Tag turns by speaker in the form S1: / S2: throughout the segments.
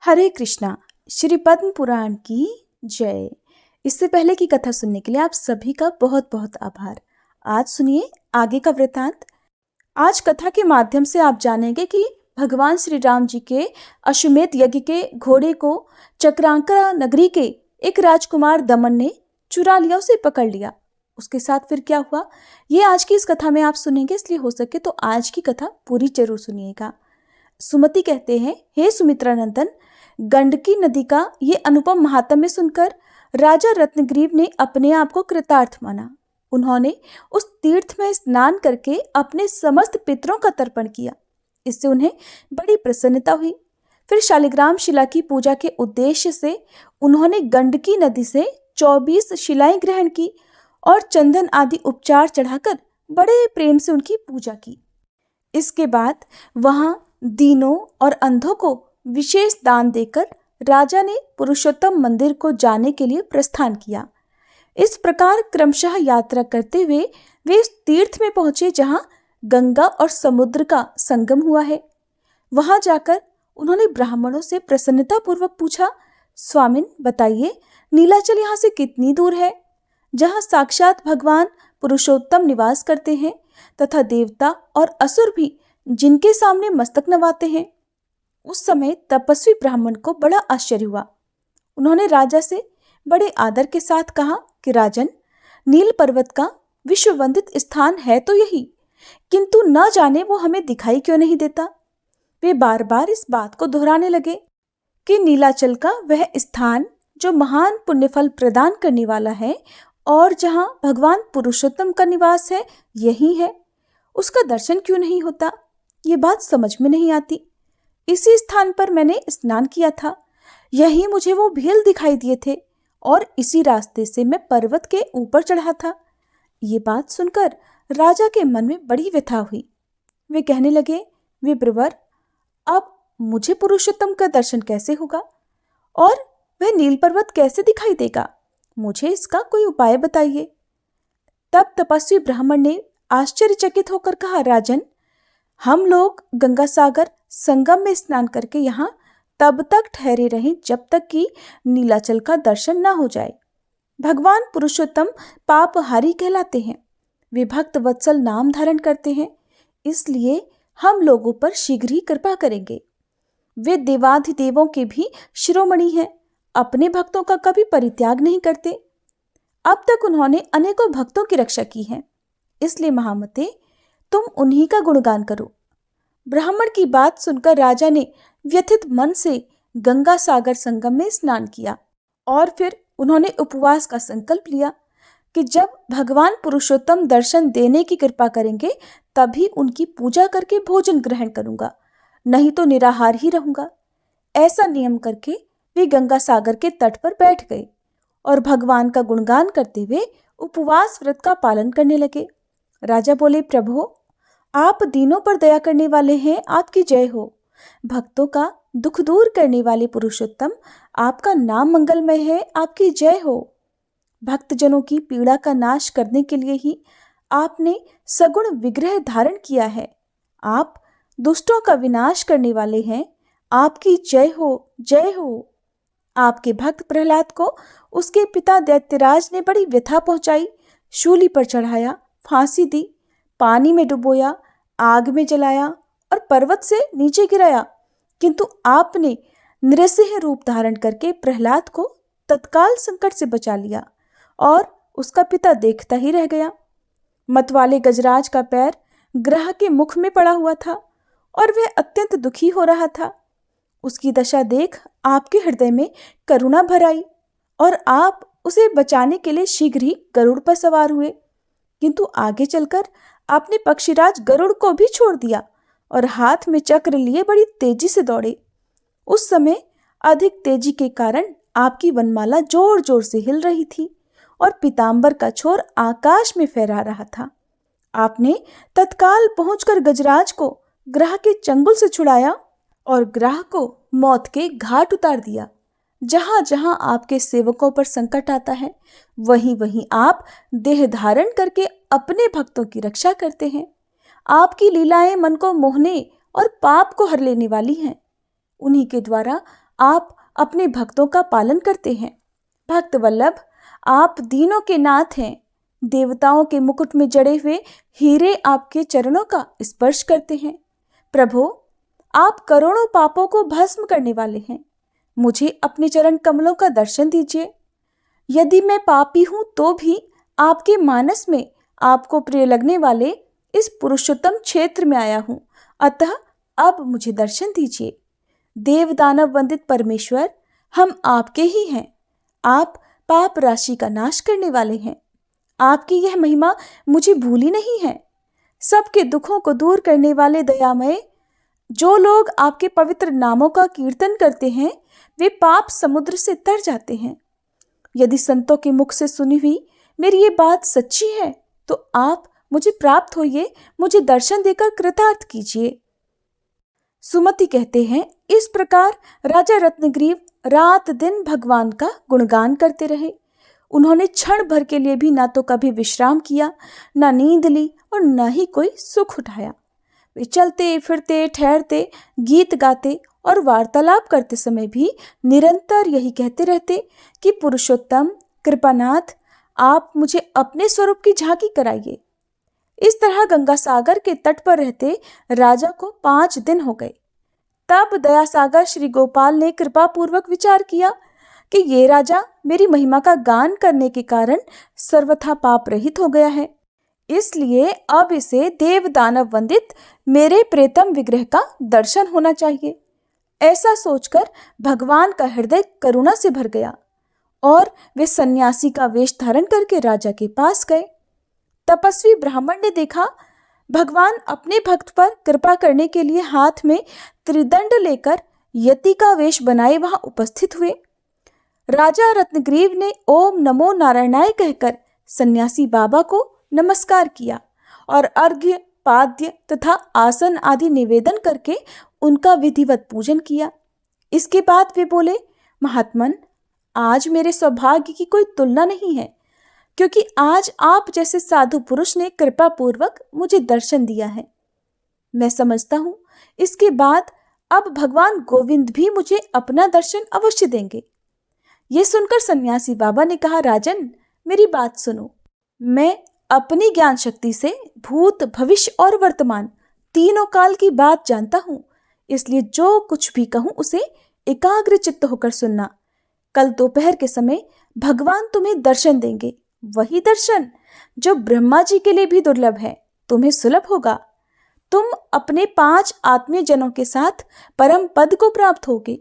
S1: हरे कृष्णा। श्री पद्म पुराण की जय। इससे पहले की कथा सुनने के लिए आप सभी का बहुत बहुत आभार। आज सुनिए आगे का वृतांत। आज कथा के माध्यम से आप जानेंगे कि भगवान श्री राम जी के अश्वमेध यज्ञ के घोड़े को चक्रांका नगरी के एक राजकुमार दमन ने चुरा लिया, उसे पकड़ लिया। उसके साथ फिर क्या हुआ, ये आज की इस कथा में आप सुनेंगे, इसलिए हो सके तो आज की कथा पूरी जरूर सुनिएगा। सुमति कहते हैं, हे सुमित्रा नंदन, गंडकी नदी का ये अनुपम महात्म्य सुनकर राजा रत्नग्रीव ने अपने आप को कृतार्थ माना। उन्होंने उस तीर्थ में स्नान करके अपने समस्त पितरों का तर्पण किया। इससे उन्हें बड़ी प्रसन्नता हुई। फिर शालिग्राम शिला की पूजा के उद्देश्य से उन्होंने गंडकी नदी से 24 शिलाएं ग्रहण की और चंदन आदि उपचार चढ़ाकर बड़े प्रेम से उनकी पूजा की। इसके बाद वहां दीनों और अंधों को विशेष दान देकर राजा ने पुरुषोत्तम मंदिर को जाने के लिए प्रस्थान किया। इस प्रकार क्रमशः यात्रा करते हुए वे उस तीर्थ में पहुंचे जहां गंगा और समुद्र का संगम हुआ है। वहां जाकर उन्होंने ब्राह्मणों से प्रसन्नता पूर्वक पूछा, स्वामिन बताइए, नीलाचल यहाँ से कितनी दूर है, जहां साक्षात भगवान पुरुषोत्तम निवास करते हैं तथा देवता और असुर भी जिनके सामने मस्तक नवाते हैं। उस समय तपस्वी ब्राह्मण को बड़ा आश्चर्य हुआ। उन्होंने राजा से बड़े आदर के साथ कहा कि राजन, नील पर्वत का विश्व वंदित स्थान है तो यही, किंतु न जाने वो हमें दिखाई क्यों नहीं देता। वे बार बार इस बात को दोहराने लगे कि नीलाचल का वह स्थान जो महान पुण्यफल प्रदान करने वाला है और जहां भगवान पुरुषोत्तम का निवास है यही है, उसका दर्शन क्यों नहीं होता। ये बात समझ में नहीं आती। इसी स्थान पर मैंने स्नान किया था, यही मुझे वो भील दिखाई दिए थे और इसी रास्ते से मैं पर्वत के ऊपर चढ़ा था। ये बात सुनकर राजा के मन में बड़ी व्यथा हुई। वे कहने लगे, विप्रवर, अब मुझे पुरुषोत्तम का दर्शन कैसे होगा और वह नील पर्वत कैसे दिखाई देगा, मुझे इसका कोई उपाय बताइए। तब तपस्वी ब्राह्मण ने आश्चर्यचकित होकर कहा, राजन, हम लोग गंगा सागर संगम में स्नान करके यहाँ तब तक ठहरे रहें जब तक कि नीलाचल का दर्शन न हो जाए। भगवान पुरुषोत्तम पापहारी कहलाते हैं, वे भक्त वत्सल नाम धारण करते हैं, इसलिए हम लोगों पर शीघ्र ही कृपा करेंगे। वे देवाधिदेवों के भी शिरोमणि हैं, अपने भक्तों का कभी परित्याग नहीं करते। अब तक उन्होंने अनेकों भक्तों की रक्षा की है, इसलिए महामते तुम उन्हीं का गुणगान करो। ब्राह्मण की बात सुनकर राजा ने व्यथित मन से गंगा सागर संगम में स्नान किया और फिर उन्होंने उपवास का संकल्प लिया कि जब भगवान पुरुषोत्तम दर्शन देने की कृपा करेंगे तभी उनकी पूजा करके भोजन ग्रहण करूंगा, नहीं तो निराहार ही रहूंगा। ऐसा नियम करके वे गंगा सागर के तट पर बैठ गए और भगवान का गुणगान करते हुए उपवास व्रत का पालन करने लगे। राजा बोले, प्रभु, आप दीनों पर दया करने वाले हैं, आपकी जय हो। भक्तों का दुख दूर करने वाले पुरुषोत्तम, आपका नाम मंगलमय है, आपकी जय हो। भक्तजनों की पीड़ा का नाश करने के लिए ही आपने सगुण विग्रह धारण किया है। आप दुष्टों का विनाश करने वाले हैं, आपकी जय हो, जय हो। आपके भक्त प्रहलाद को उसके पिता दैत्यराज ने बड़ी व्यथा पहुंचाई, शूली पर चढ़ाया, फांसी दी, पानी में डुबोया, आग में जलाया और पर्वत से नीचे गिराया, किंतु आपने नृसिंह रूप धारण करके प्रहलाद को तत्काल संकट से बचा लिया और उसका पिता देखता ही रह गया। मतवाले गजराज का पैर ग्रह के मुख में पड़ा हुआ था और वह अत्यंत दुखी हो रहा था। उसकी दशा देख आपके हृदय में करुणा भर आई और आप उसे बचाने के लिए शीघ्र ही गरुड़ पर सवार हुए, किंतु आगे चलकर आपने पक्षीराज गरुड़ को भी छोड़ दिया और हाथ में चक्र लिए बड़ी तेजी से दौड़े। उस समय अधिक तेजी के कारण आपकी वनमाला जोर जोर से हिल रही थी और पीतांबर का छोर आकाश में फहरा रहा था। आपने तत्काल पहुंचकर गजराज को ग्रह के चंगुल से छुड़ाया और ग्रह को मौत के घाट उतार दिया। जहां जहां आपके सेवकों पर संकट आता है वहीं वहीं आप देह धारण करके अपने भक्तों की रक्षा करते हैं। आपकी लीलाएं मन को मोहने और पाप को हर लेने वाली हैं। उन्हीं के द्वारा आप अपने भक्तों का पालन करते हैं। भक्त वल्लभ, आप दीनों के नाथ हैं। देवताओं के मुकुट में जड़े हुए हीरे आपके चरणों का स्पर्श करते हैं। प्रभु, आप करोड़ों पापों को भस्म करने वाले हैं। मुझे अपने चरण कमलों का दर्शन दीजिए। यदि मैं पापी हूं तो भी आपके मानस में आपको प्रिय लगने वाले इस पुरुषोत्तम क्षेत्र में आया हूं, अतः अब मुझे दर्शन दीजिए। देव दानव वंदित परमेश्वर, हम आपके ही हैं। आप पाप राशि का नाश करने वाले हैं। आपकी यह महिमा मुझे भूली नहीं है। सबके दुखों को दूर करने वाले दयामय, जो लोग आपके पवित्र नामों का कीर्तन करते हैं वे पाप समुद्र से तर जाते हैं। यदि संतों के मुख से सुनी हुई मेरी ये बात सच्ची है तो आप मुझे प्राप्त होइए, मुझे दर्शन देकर कृतार्थ कीजिए। सुमति कहते हैं, इस प्रकार राजा रत्नग्रीव रात दिन भगवान का गुणगान करते रहे। उन्होंने क्षण भर के लिए भी ना तो कभी विश्राम किया, ना नींद ली और न ही कोई सुख उठाया। वे चलते फिरते, ठहरते, गीत गाते और वार्तालाप करते समय भी निरंतर यही कहते रहते कि पुरुषोत्तम, कृपानाथ, आप मुझे अपने स्वरूप की झांकी कराइए। इस तरह गंगा सागर के तट पर रहते राजा को 5 दिन हो गए। तब दयासागर श्री गोपाल ने कृपा पूर्वक विचार किया कि ये राजा मेरी महिमा का गान करने के कारण सर्वथा पाप रहित हो गया है, इसलिए अब इसे देव दानव वंदित मेरे प्रेतम विग्रह का दर्शन होना चाहिए। ऐसा सोचकर भगवान का हृदय करुणा से भर गया और वे सन्यासी का वेश धारण करके राजा के पास गए। तपस्वी ब्राह्मण ने देखा भगवान अपने भक्त पर कृपा करने के लिए हाथ में त्रिदंड लेकर यति का वेश बनाए वहां उपस्थित हुए। राजा रत्नग्रीव ने ओम नमो नारायणाय कहकर सन्यासी बाबा को नमस्कार किया और अर्घ्य, पाद्य तथा आसन आदि निवेदन करके उनका विधिवत पूजन किया। इसके बाद वे बोले, महात्मन, आज मेरे सौभाग्य की कोई तुलना नहीं है, क्योंकि आज आप जैसे साधु पुरुष ने कृपा पूर्वक मुझे दर्शन दिया है। मैं समझता हूं इसके बाद अब भगवान गोविंद भी मुझे अपना दर्शन अवश्य देंगे। ये सुनकर सन्यासी बाबा ने कहा, राजन, मेरी बात सुनो। मैं अपनी ज्ञान शक्ति से भूत, भविष्य और वर्तमान तीनों काल की बात जानता हूं, इसलिए जो कुछ भी कहूं उसे एकाग्र चित्त होकर सुनना। कल दोपहर के समय भगवान तुम्हें दर्शन देंगे, वही दर्शन जो ब्रह्मा जी के लिए भी दुर्लभ है, तुम्हें सुलभ होगा। तुम अपने 5 आत्मीय जनों के साथ परम पद को प्राप्त होगे।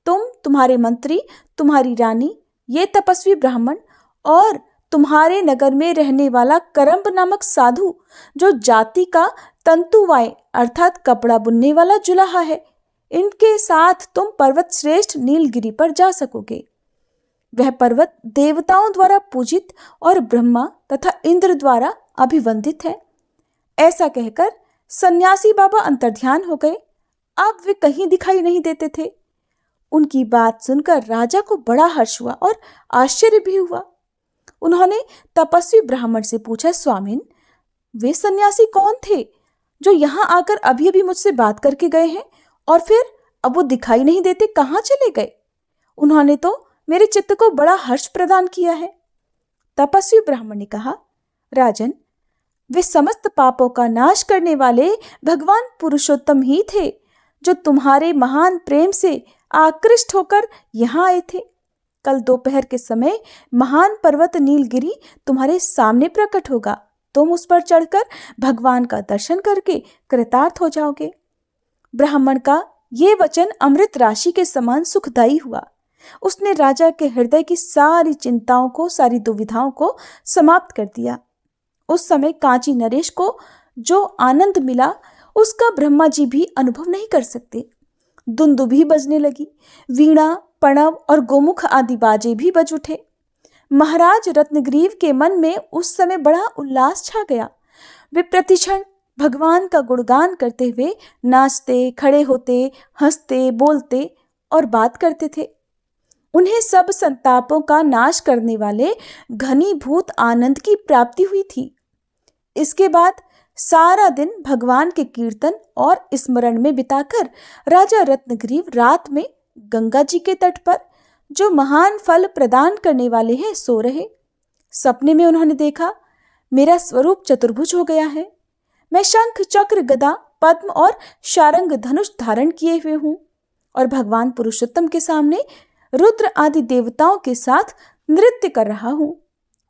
S1: तुम, तुम्हारे मंत्री, तुम्हारी रानी, ये तपस्वी ब्राह्मण और तुम्हारे नगर में रहने वाला करम्ब नामक साधु, जो जाति का तंतुवाय अर्थात कपड़ा बुनने वाला जुलाहा है, इनके साथ तुम पर्वत श्रेष्ठ नीलगिरी पर जा सकोगे। वह पर्वत देवताओं द्वारा पूजित और ब्रह्मा तथा इंद्र द्वारा अभिवंदित है। ऐसा कहकर सन्यासी बाबा अंतर्ध्यान हो गए। अब वे कहीं दिखाई नहीं देते थे। उनकी बात सुनकर राजा को बड़ा हर्ष हुआ और आश्चर्य भी हुआ। उन्होंने तपस्वी ब्राह्मण से पूछा, स्वामिन, वे सन्यासी कौन थे जो यहाँ आकर अभी अभी मुझसे बात करके गए हैं और फिर अब वो दिखाई नहीं देते, कहाँ चले गए? उन्होंने तो मेरे चित्त को बड़ा हर्ष प्रदान किया है। तपस्वी ब्राह्मण ने कहा, राजन, वे समस्त पापों का नाश करने वाले भगवान पुरुषोत्तम ही थे, जो तुम्हारे महान प्रेम से आकृष्ट होकर यहाँ आए थे। कल दोपहर के समय महान पर्वत नीलगिरी तुम्हारे सामने प्रकट होगा। तुम उस पर चढ़कर भगवान का दर्शन करके कृतार्थ हो जाओगे। ब्राह्मण का ये वचन अमृत राशि के समान सुखदायी हुआ। उसने राजा के हृदय की सारी चिंताओं को, सारी दुविधाओं को समाप्त कर दिया। उस समय कांची नरेश को जो आनंद मिला उसका ब्रह्मा जी भी अनुभव नहीं कर सकते। दुंदुभी बजने लगी, वीणा, पणव और गोमुख आदि बाजे भी बज उठे। महाराज रत्नग्रीव के मन में उस समय बड़ा उल्लास छा गया। वे प्रतिक्षण भगवान का गुणगान करते हुए नाचते, खड़े होते, हंसते, बोलते और बात करते थे। उन्हें सब संतापों का नाश करने वाले घनीभूत आनंद की प्राप्ति हुई थी। इसके बाद सारा दिन भगवान के कीर्तन और स्मरण में बिताकर राजा रत्नग्रीव रात में गंगा जी के तट पर, जो महान फल प्रदान करने वाले हैं, सो रहे। सपने में उन्होंने देखा, मेरा स्वरूप चतुर्भुज हो गया है। मैं शंख, चक्र, गदा, पद्म और शारंग धनुष धारण किए हुए हूं और भगवान पुरुषोत्तम के सामने रुद्र आदि देवताओं के साथ नृत्य कर रहा हूं।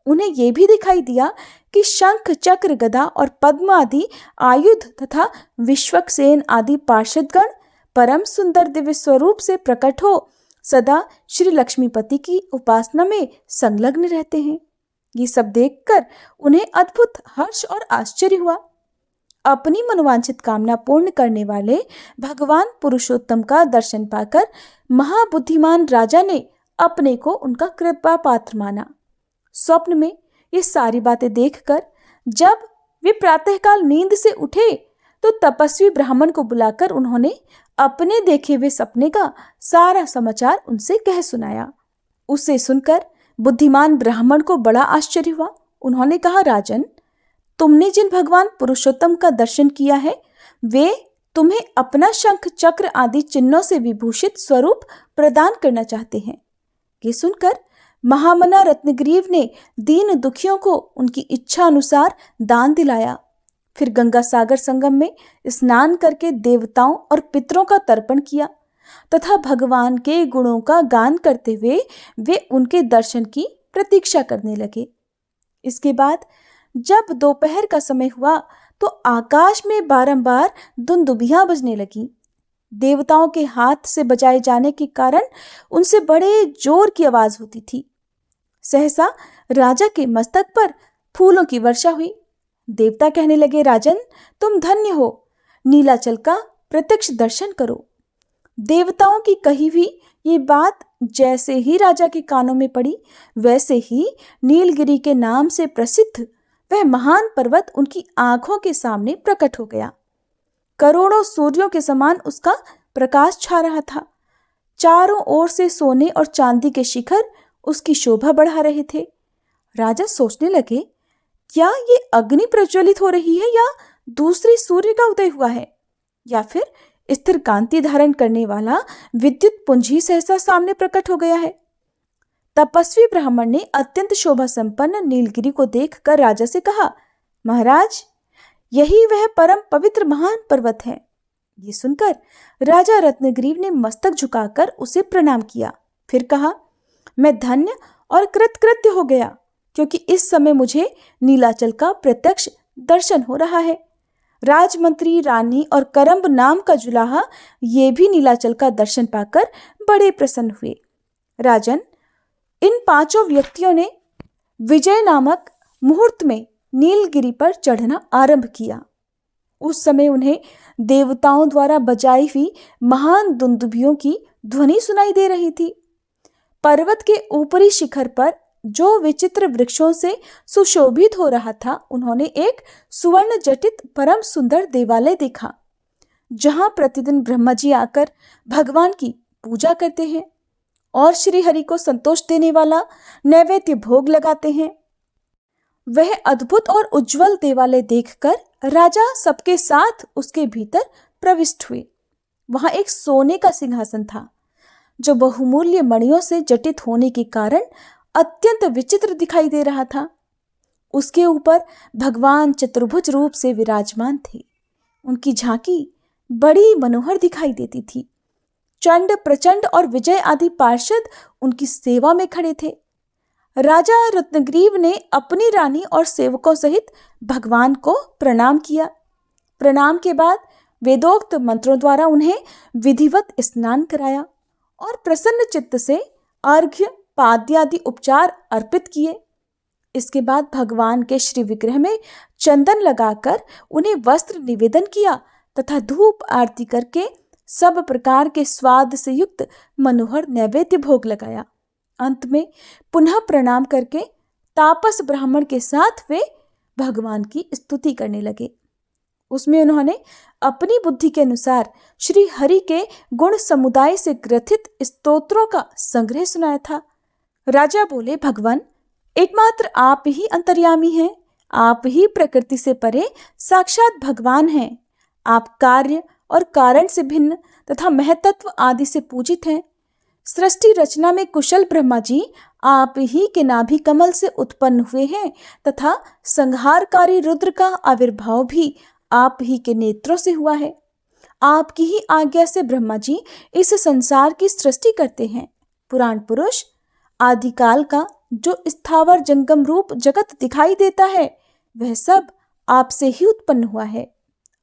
S1: उन्हें यह भी दिखाई दिया कि शंख, चक्र, गदा और पद्म आदि आयुध तथा विश्वक्सेन आदि पार्षदगण परम सुंदर दिव्य स्वरूप से प्रकट हो सदा श्री लक्ष्मीपति की उपासना में संलग्न रहते हैं। ये सब देखकर उन्हें अद्भुत हर्ष और आश्चर्य हुआ। अपनी मनोवांछित कामना पूर्ण करने वाले भगवान पुरुषोत्तम का दर्शन पाकर महाबुद्धिमान राजा ने अपने को उनका कृपा पात्र माना। स्वप्न में ये सारी बातें देखकर जब वे प्रातःकाल नींद से उठे तो तपस्वी ब्राह्मण को बुलाकर उन्होंने अपने देखे हुए सपने का सारा समाचार उनसे कह सुनाया। उसे सुनकर बुद्धिमान ब्राह्मण को बड़ा आश्चर्य हुआ। उन्होंने कहा, राजन, तुमने जिन भगवान पुरुषोत्तम का दर्शन किया है वे तुम्हें अपना शंख, चक्र आदि चिन्हों से विभूषित स्वरूप प्रदान करना चाहते हैं। ये सुनकर महामना रत्नग्रीव ने दीन दुखियों को उनकी इच्छा अनुसार दान दिलाया। फिर गंगा सागर संगम में स्नान करके देवताओं और पितरों का तर्पण किया तथा भगवान के गुणों का गान करते हुए वे उनके दर्शन की प्रतीक्षा करने लगे। इसके बाद जब दोपहर का समय हुआ तो आकाश में बारंबार दुंदुभियां बजने लगी। देवताओं के हाथ से बजाए जाने के कारण उनसे बड़े जोर की आवाज होती थी। सहसा राजा के मस्तक पर फूलों की वर्षा हुई। देवता कहने लगे, राजन, तुम धन्य हो, नीलाचल का प्रत्यक्ष दर्शन करो। देवताओं की कही हुई ये बात जैसे ही राजा के कानों में पड़ी, वैसे ही नीलगिरी के नाम से प्रसिद्ध वह महान पर्वत उनकी आंखों के सामने प्रकट हो गया। करोड़ों सूर्यों के समान उसका प्रकाश छा रहा था। चारों ओर से सोने और चांदी के शिखर उसकी शोभा बढ़ा रहे थे। राजा सोचने लगे, क्या ये अग्नि प्रज्वलित हो रही है या दूसरे सूर्य का उदय हुआ है, या फिर स्थिर कांति धारण करने वाला विद्युत पुंज ही सहसा सामने प्रकट हो गया है। तपस्वी ब्राह्मण ने अत्यंत शोभा संपन्न नीलगिरी को देखकर राजा से कहा, महाराज, यही वह परम पवित्र महान पर्वत है। ये सुनकर राजा रत्नग्रीव ने मस्तक झुकाकर उसे प्रणाम किया। फिर कहा, मैं धन्य और कृतकृत्य हो गया, क्योंकि इस समय मुझे नीलाचल का प्रत्यक्ष दर्शन हो रहा है। राजमंत्री, रानी और करम्ब नाम का जुलाहा ये भी नीलाचल का दर्शन पाकर बड़े प्रसन्न हुए। राजन, इन पांचों व्यक्तियों ने विजय नामक मुहूर्त में नीलगिरी पर चढ़ना आरंभ किया। उस समय उन्हें देवताओं द्वारा बजाई हुई महान दुंदुभियों की ध्वनि सुनाई दे रही थी। पर्वत के ऊपरी शिखर पर जो विचित्र वृक्षों से सुशोभित हो रहा था, उन्होंने एक सुवर्ण जटित परम सुंदर देवालय देखा, जहां प्रतिदिन ब्रह्मा जी आकर भगवान की पूजा करते हैं और श्री हरि को संतोष देने वाला नैवेद्य भोग लगाते हैं। वह अद्भुत और उज्जवल देवालय देखकर राजा सबके साथ उसके भीतर प्रविष्ट हुए। वहां एक सोने का सिंहासन था, जो बहुमूल्य मणियों से जटित होने के कारण अत्यंत विचित्र दिखाई दे रहा था। उसके ऊपर भगवान चतुर्भुज रूप से विराजमान थे। उनकी झांकी बड़ी मनोहर दिखाई देती थी। चंड, प्रचंड और विजय आदि पार्षद उनकी सेवा में खड़े थे। राजा रत्नग्रीव ने अपनी रानी और सेवकों सहित भगवान को प्रणाम किया। प्रणाम के बाद वेदोक्त मंत्रों द्वारा उन्हें विधिवत स्नान कराया और प्रसन्न चित्त से अर्घ्य, पाद्य आदि उपचार अर्पित किए। इसके बाद भगवान के श्री विग्रह में चंदन लगाकर उन्हें वस्त्र निवेदन किया तथा धूप आरती करके सब प्रकार के स्वाद से युक्त मनोहर नैवेद्य भोग लगाया। अंत में पुनः प्रणाम करके तापस ब्राह्मण के साथ वे भगवान की स्तुति करने लगे। उसमें उन्होंने अपनी बुद्धि के अनुसार श्री हरि के गुण समुदाय से ग्रथित स्तोत्रों का संग्रह सुनाया था। राजा बोले, भगवान, एकमात्र आप ही अंतर्यामी हैं। आप ही प्रकृति से परे साक्षात भगवान हैं। आप कार्य और कारण से भिन्न तथा महतत्व आदि से पूजित हैं। सृष्टि रचना में कुशल ब्रह्मा जी आप ही के नाभि कमल से उत्पन्न हुए हैं तथा संहारकारी रुद्र का आविर्भाव भी आप ही के नेत्रों से हुआ है। आपकी ही आज्ञा से ब्रह्मा जी इस संसार की सृष्टि करते हैं। पुराण पुरुष आदिकाल का जो स्थावर जंगम रूप जगत दिखाई देता है वह सब आपसे ही उत्पन्न हुआ है।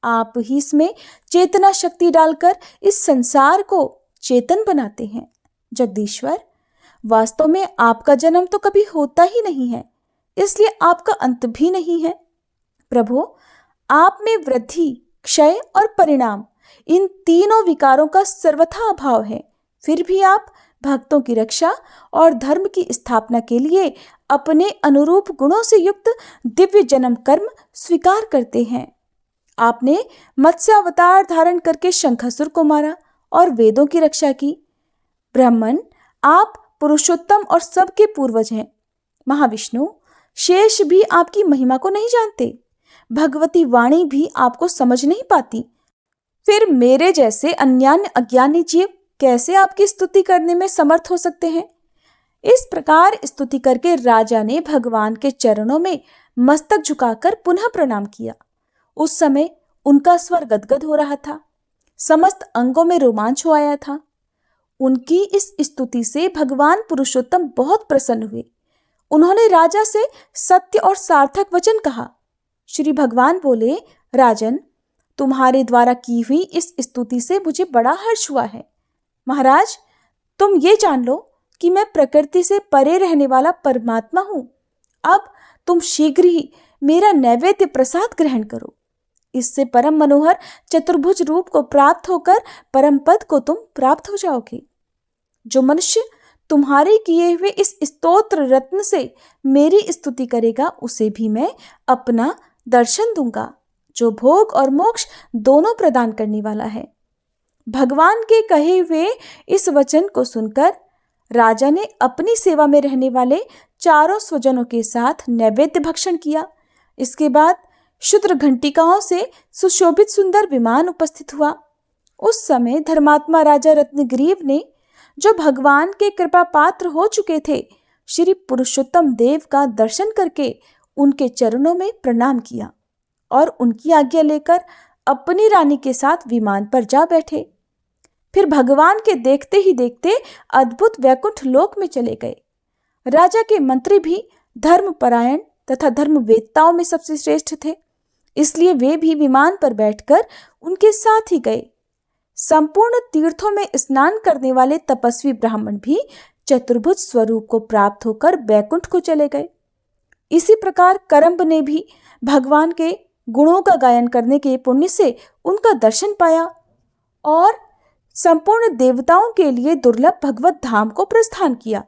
S1: आप ही इसमें चेतना शक्ति डालकर इस संसार को चेतन बनाते हैं। जगदीश्वर, वास्तव में आपका जन्म तो कभी होता ही नहीं है, इसलिए आपका अंत भी नहीं है। प्रभु, आप में वृद्धि, क्षय और परिणाम इन तीनों विकारों का सर्वथा अभाव है, फिर भी आप भक्तों की रक्षा और धर्म की स्थापना के लिए अपने अनुरूप गुणों से युक्त दिव्य जन्म कर्म स्वीकार करते हैं। आपने मत्स्य अवतार धारण करके शंखासुर को मारा और वेदों की रक्षा की। ब्राह्मण, आप पुरुषोत्तम और सबके पूर्वज हैं। महाविष्णु, शेष भी आपकी महिमा को नहीं जानते। भगवती वाणी भी आपको समझ नहीं पाती। फिर मेरे जैसे अन्यान्य अज्ञानी जीव कैसे आपकी स्तुति करने में समर्थ हो सकते हैं? इस प्रकार स्तुति करके राजा ने भगवान के चरणों में मस्तक झुकाकर पुनः प्रणाम किया। उस समय उनका स्वर गदगद हो रहा था, समस्त अंगों में रोमांच हो आया था। उनकी इस स्तुति से भगवान पुरुषोत्तम बहुत प्रसन्न हुए। उन्होंने राजा से सत्य और सार्थक वचन कहा। श्री भगवान बोले, राजन, तुम्हारे द्वारा की हुई इस स्तुति से मुझे बड़ा हर्ष हुआ है। महाराज, तुम ये जान लो कि मैं प्रकृति से परे रहने वाला परमात्मा हूं। अब तुम शीघ्र ही मेरा नैवेद्य प्रसाद ग्रहण करो। इससे परम मनोहर चतुर्भुज रूप को प्राप्त होकर परम पद को तुम प्राप्त हो जाओगे। जो मनुष्य तुम्हारे किए हुए इस स्तोत्र रत्न से मेरी स्तुति करेगा उसे भी मैं अपना दर्शन दूंगा, जो भोग और मोक्ष दोनों प्रदान करने वाला है। भगवान के कहे हुए इस वचन को सुनकर राजा ने अपनी सेवा में रहने वाले चारों स्वजनों के साथ नैवेद्य भक्षण किया। इसके बाद शुद्र घंटिकाओं से सुशोभित सुंदर विमान उपस्थित हुआ। उस समय धर्मात्मा राजा रत्नग्रीव ने, जो भगवान के कृपा पात्र हो चुके थे, श्री पुरुषोत्तम देव का दर्शन करके उनके चरणों में प्रणाम किया और उनकी आज्ञा लेकर अपनी रानी के साथ विमान पर जा बैठे। फिर भगवान के देखते ही देखते अद्भुत वैकुंठ लोक में चले गए। राजा के मंत्री भी धर्मपरायण तथा धर्मवेत्ताओं में सबसे श्रेष्ठ थे, इसलिए वे भी विमान पर बैठकर उनके साथ ही गए। संपूर्ण तीर्थों में स्नान करने वाले तपस्वी ब्राह्मण भी चतुर्भुज स्वरूप को प्राप्त होकर बैकुंठ को चले गए। इसी प्रकार करम्ब ने भी भगवान के गुणों का गायन करने के पुण्य से उनका दर्शन पाया और संपूर्ण देवताओं के लिए दुर्लभ भगवत धाम को प्रस्थान किया।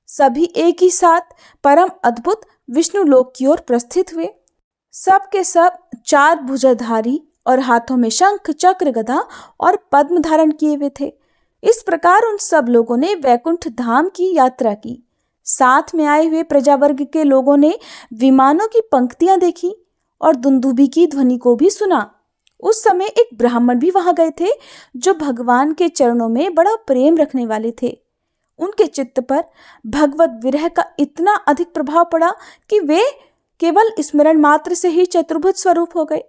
S1: सभी एक ही साथ परम अद्भुत विष्णु लोक की ओर प्रस्थित हुए। सब के सब 4 भुजाधारी और हाथों में शंख, चक्र, गदा और पद्म धारण किए हुए थे। इस प्रकार उन सब लोगों ने वैकुंठ धाम की यात्रा की। साथ में आए हुए प्रजावर्ग के लोगों ने विमानों की पंक्तियां देखी और दुंदुभी की ध्वनि को भी सुना। उस समय एक ब्राह्मण भी वहां गए थे, जो भगवान के चरणों में बड़ा प्रेम रखने वाले थे। उनके चित्त पर भगवत विरह का इतना अधिक प्रभाव पड़ा कि वे केवल स्मरण मात्र से ही चतुर्भुज स्वरूप हो गए।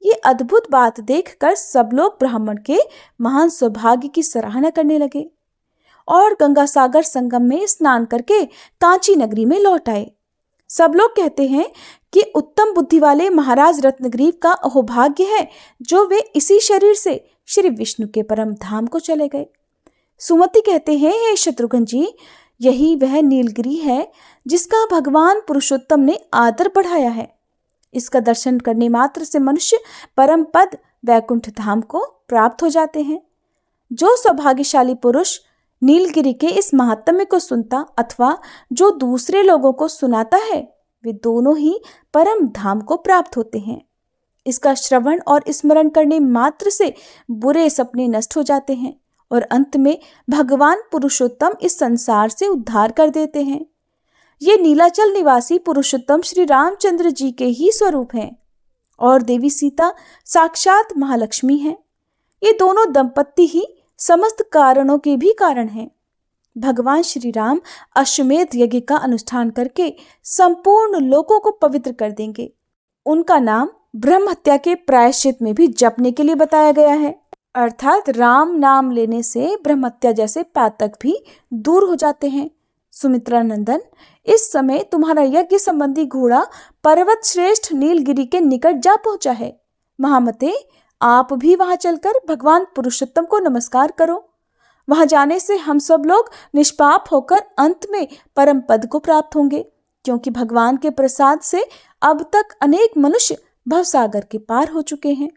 S1: ये अद्भुत बात देखकर सब लोग ब्राह्मण के महान सौभाग्य की सराहना करने लगे और गंगा सागर संगम में स्नान करके कांची नगरी में लौट आए। सब लोग कहते हैं कि उत्तम बुद्धि वाले महाराज रत्नग्रीव का अहोभाग्य है, जो वे इसी शरीर से श्री विष्णु के परम धाम को चले गए। सुमति कहते हैं, हे शत्रुघ्न जी, यही वह नीलगिरी है जिसका भगवान पुरुषोत्तम ने आदर बढ़ाया है। इसका दर्शन करने मात्र से मनुष्य परम पद वैकुंठ धाम को प्राप्त हो जाते हैं। जो सौभाग्यशाली पुरुष नीलगिरी के इस महात्म्य को सुनता अथवा जो दूसरे लोगों को सुनाता है, वे दोनों ही परम धाम को प्राप्त होते हैं। इसका श्रवण और स्मरण करने मात्र से बुरे सपने नष्ट हो जाते हैं और अंत में भगवान पुरुषोत्तम इस संसार से उद्धार कर देते हैं। ये नीलाचल निवासी पुरुषोत्तम श्री रामचंद्र जी के ही स्वरूप हैं और देवी सीता साक्षात महालक्ष्मी हैं। ये दोनों दंपत्ति ही समस्त कारणों के भी कारण हैं। भगवान श्री राम अश्वमेध यज्ञ का अनुष्ठान करके संपूर्ण लोगों को पवित्र कर देंगे। उनका नाम ब्रह्म हत्या के प्रायश्चित में भी जपने के लिए बताया गया है। अर्थात राम नाम लेने से ब्रह्म हत्या जैसे पातक भी दूर हो जाते हैं। सुमित्रा नंदन, इस समय तुम्हारा यज्ञ संबंधी घोड़ा पर्वत श्रेष्ठ नीलगिरी के निकट जा पहुंचा है। महामते, आप भी वहां चलकर भगवान पुरुषोत्तम को नमस्कार करो। वहां जाने से हम सब लोग निष्पाप होकर अंत में परम पद को प्राप्त होंगे, क्योंकि भगवान के प्रसाद से अब तक अनेक मनुष्य भवसागर के पार हो चुके हैं।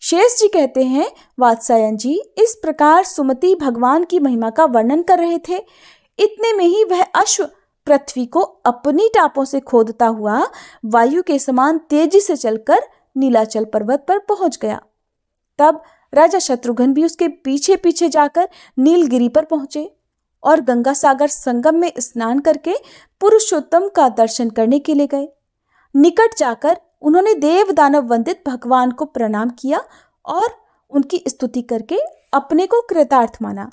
S1: शेष जी कहते हैं, वात्सायन जी इस प्रकार सुमति भगवान की महिमा का वर्णन कर रहे थे। इतने में ही वह अश्व पृथ्वी को अपनी टापों से खोदता हुआ वायु के समान तेजी से चलकर नीलाचल पर्वत पर पहुंच गया। तब राजा शत्रुघ्न भी उसके पीछे पीछे जाकर नीलगिरी पर पहुंचे और गंगा सागर संगम में स्नान करके पुरुषोत्तम का दर्शन करने के लिए गए। निकट जाकर उन्होंने देव दानव वंदित भगवान को प्रणाम किया और उनकी स्तुति करके अपने को कृतार्थ माना।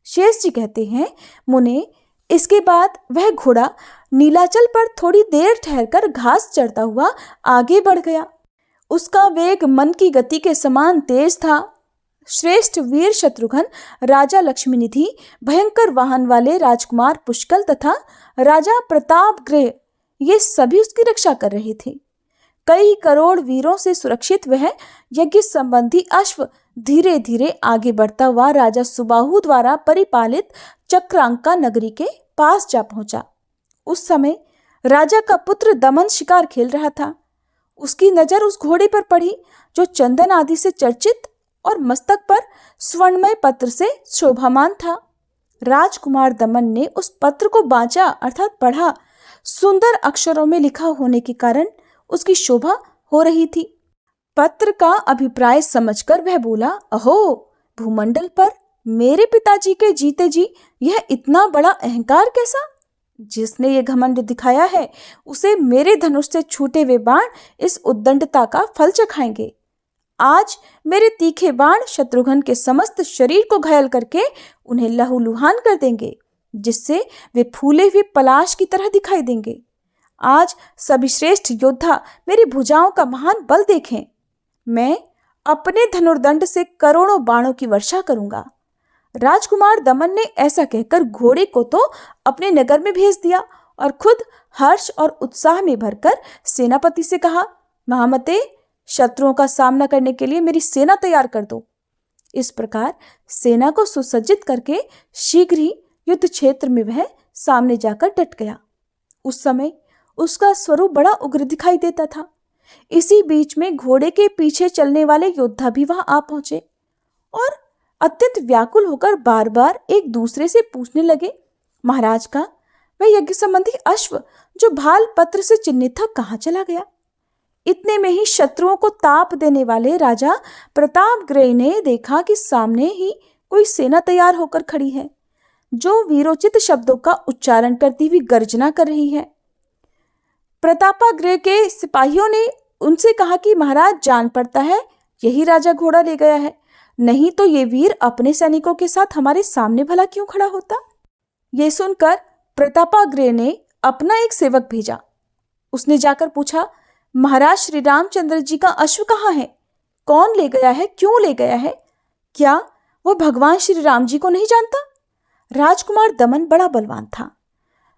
S1: शेष जी कहते हैं, मुने, इसके बाद वह घोड़ा नीलाचल पर थोड़ी देर ठहरकर घास चरता हुआ आगे बढ़ गया। उसका वेग मन की गति के समान तेज था। श्रेष्ठ वीर शत्रुघ्न, राजा लक्ष्मीनिधि, भयंकर वाहन वाले राजकुमार पुष्कल तथा राजा प्रतापगृह, ये सभी उसकी रक्षा कर रहे थे। कई करोड़ वीरों से सुरक्षित वह यज्ञ संबंधी अश्व धीरे धीरे आगे बढ़ता हुआ राजा सुबाहु द्वारा परिपालित चक्रांका नगरी के पास जा पहुंचा। उस समय राजा का पुत्र दमन शिकार खेल रहा था। उसकी नजर उस घोड़े पर पड़ी जो चंदन आदि से चर्चित और मस्तक पर स्वर्णमय पत्र से शोभामान था। राजकुमार दमन ने उस पत्र को बांचा अर्थात पढ़ा। सुंदर अक्षरों में लिखा होने के कारण उसकी शोभा हो रही थी। पत्र का अभिप्राय समझकर वह बोला, अहो, भूमंडल पर मेरे पिताजी के जीते जी यह इतना बड़ा अहंकार कैसा? जिसने ये घमंड दिखाया है उसे मेरे धनुष से छूटे हुए बाण इस उद्दंडता का फल चखाएंगे। आज मेरे तीखे बाण शत्रुघ्न के समस्त शरीर को घायल करके उन्हें लहूलुहान कर देंगे, जिससे वे फूले हुए पलाश की तरह दिखाई देंगे। आज सभी श्रेष्ठ योद्धा मेरी भुजाओं का महान बल देखें। मैं अपने धनुर्दंड से करोड़ों बाणों की वर्षा करूंगा। राजकुमार दमन ने ऐसा कहकर घोड़े को तो अपने नगर में भेज दिया और खुद हर्ष और उत्साह में भरकर सेनापति से कहा, महामते, शत्रुओं का सामना करने के लिए मेरी सेना तैयार कर दो। इस प्रकार सेना को सुसज्जित करके शीघ्र ही युद्ध क्षेत्र में वह सामने जाकर डट गया। उस समय उसका स्वरूप बड़ा उग्र दिखाई देता था। इसी बीच में घोड़े के पीछे चलने वाले योद्धा भी वहां आ पहुंचे और अत्यंत व्याकुल होकर बार बार एक दूसरे से पूछने लगे, महाराज का वह यज्ञ संबंधी अश्व जो भाल पत्र से चिन्हित था कहाँ चला गया? इतने में ही शत्रुओं को ताप देने वाले राजा प्रतापगृह ने देखा कि सामने ही कोई सेना तैयार होकर खड़ी है, जो वीरोचित शब्दों का उच्चारण करती हुई गर्जना कर रही है। प्रतापगृह के सिपाहियों ने उनसे कहा कि महाराज, जान पड़ता है यही राजा घोड़ा ले गया है, नहीं तो ये वीर अपने सैनिकों के साथ हमारे सामने भला क्यों खड़ा होता? ये सुनकर प्रतापगृह ने अपना एक सेवक भेजा। उसने जाकर पूछा, महाराज श्री रामचंद्र जी का अश्व कहाँ है? कौन ले गया है? क्यों ले गया है? क्या वह भगवान श्री राम जी को नहीं जानता? राजकुमार दमन बड़ा बलवान था।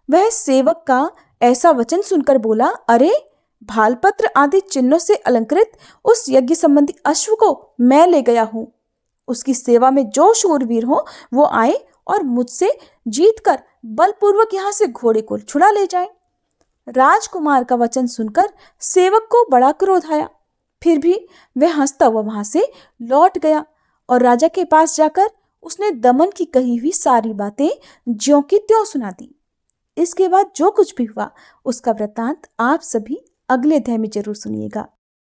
S1: वह सेवक का ऐसा वचन सुनकर बोला, अरे, भालपत्र आदि चिन्हों से अलंकृत उस यज्ञ संबंधी अश्व को मैं ले गया हूं। उसकी सेवा में जो शूरवीर हो वो आए और मुझसे जीतकर बलपूर्वक यहां से घोड़े को छुड़ा ले जाए। राजकुमार का वचन सुनकर सेवक को बड़ा क्रोध आया। फिर भी वह हंसता हुआ वहां से लौट गया और राजा के पास जाकर उसने दमन की कही हुई सारी बातें ज्यों की त्यों सुना दी। इसके बाद जो कुछ भी हुआ उसका वृत्तांत आप सभी अगले अध्याय में जरूर सुनिएगा।